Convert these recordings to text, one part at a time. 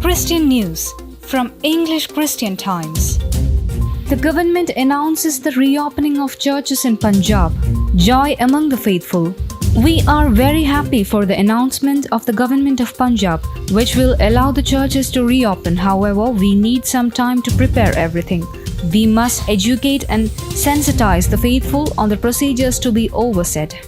Christian news from English Christian Times. The government announces the reopening of churches in Punjab. Joy among the faithful. We are very happy for the announcement of the government of Punjab, which will allow the churches to reopen. However, we need some time to prepare everything. We must educate and sensitize the faithful on the procedures to be overset.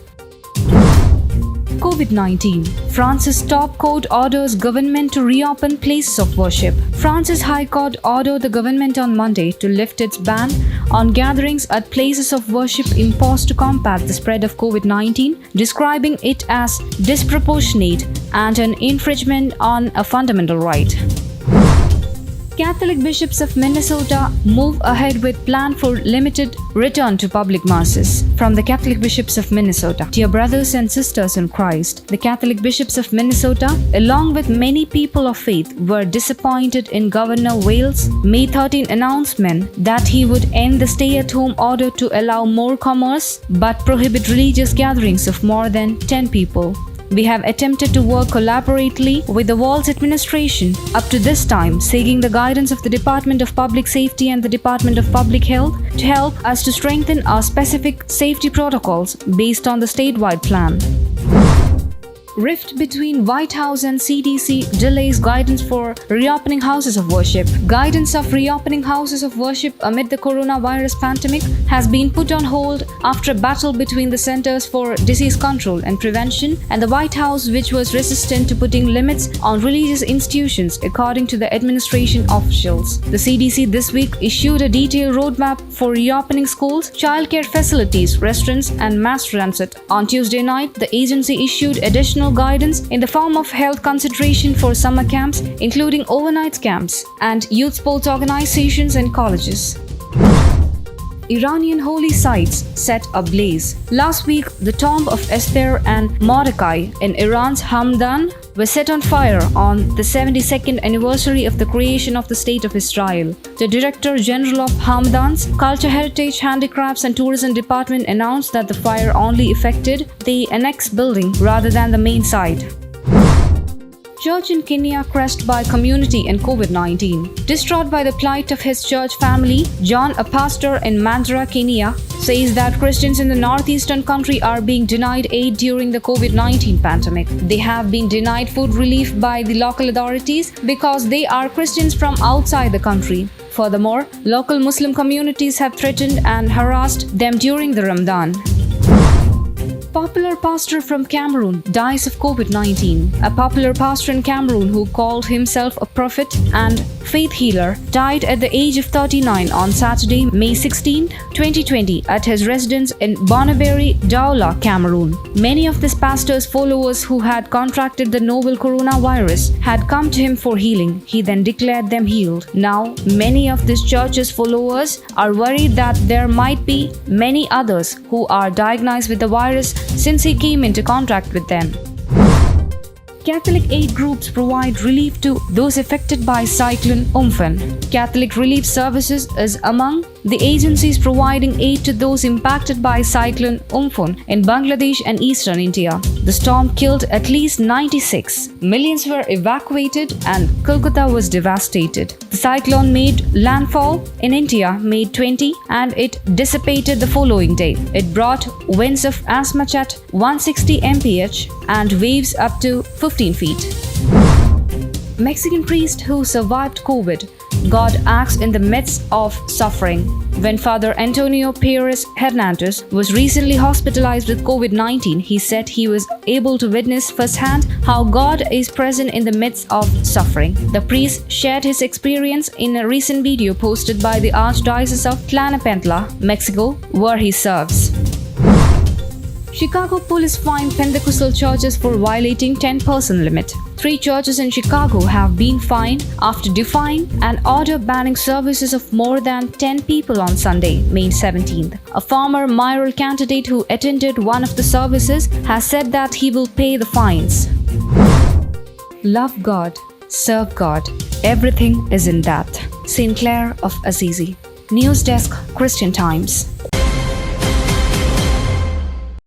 COVID-19. France's top court orders government to reopen places of worship. France's High Court ordered the government on Monday to lift its ban on gatherings at places of worship imposed to combat the spread of COVID-19, describing it as disproportionate and an infringement on a fundamental right. Catholic bishops of Minnesota move ahead with plan for limited return to public masses. From the Catholic bishops of Minnesota. Dear brothers and sisters in Christ, the Catholic bishops of Minnesota, along with many people of faith, were disappointed in Governor Walz's May 13 announcement that he would end the stay-at-home order to allow more commerce but prohibit religious gatherings of more than 10 people. We have attempted to work collaboratively with the Walz administration up to this time, seeking the guidance of the Department of Public Safety and the Department of Public Health to help us to strengthen our specific safety protocols based on the statewide plan. Rift between White House and CDC delays guidance for reopening houses of worship. Guidance of reopening houses of worship amid the coronavirus pandemic has been put on hold after a battle between the Centers for Disease Control and Prevention and the White House, which was resistant to putting limits on religious institutions, according to the administration officials. The CDC this week issued a detailed roadmap for reopening schools, childcare facilities, restaurants, and mass transit. On Tuesday night, the agency issued additional guidance in the form of health consideration for summer camps, including overnight camps, and youth sports organizations and colleges. Iranian holy sites set ablaze. Last week, the tomb of Esther and Mordecai in Iran's Hamdan was set on fire on the 72nd anniversary of the creation of the State of Israel. The Director General of Hamdan's Culture, Heritage, Handicrafts and Tourism Department announced that the fire only affected the annexed building rather than the main site. Church in Kenya crushed by community and COVID-19. Distraught by the plight of his church family, John, a pastor in Mandera, Kenya, says that Christians in the northeastern country are being denied aid during the COVID-19 pandemic. They have been denied food relief by the local authorities because they are Christians from outside the country. Furthermore, local Muslim communities have threatened and harassed them during the Ramadan. Popular pastor from Cameroon dies of COVID-19. A popular pastor in Cameroon who called himself a prophet and faith healer died at the age of 39 on Saturday, May 16, 2020 at his residence in Bonneberry, Douala, Cameroon. Many of this pastor's followers who had contracted the novel coronavirus had come to him for healing. He then declared them healed. Now, many of this church's followers are worried that there might be many others who are diagnosed with the virus since he came into contact with them. Catholic aid groups provide relief to those affected by Cyclone Umphan. Catholic Relief Services is among the agencies providing aid to those impacted by Cyclone Umphan in Bangladesh and eastern India. The storm killed at least 96. Millions were evacuated and Kolkata was devastated. The cyclone made landfall in India May 20 and it dissipated the following day. It brought winds of as much as 160 mph and waves up to 15 feet. Mexican priest who survived COVID. God acts in the midst of suffering. When Father Antonio Perez Hernandez was recently hospitalized with COVID-19, he said he was able to witness firsthand how God is present in the midst of suffering. The priest shared his experience in a recent video posted by the Archdiocese of Tlalnepantla, Mexico, where he serves. Chicago police fined Pentecostal churches for violating 10-person limit. 3 churches in Chicago have been fined after defying an order banning services of more than 10 people on Sunday, May 17th. A former mayoral candidate who attended one of the services has said that he will pay the fines. Love God, serve God. Everything is in that. St. Clair of Assisi. News Desk, Christian Times.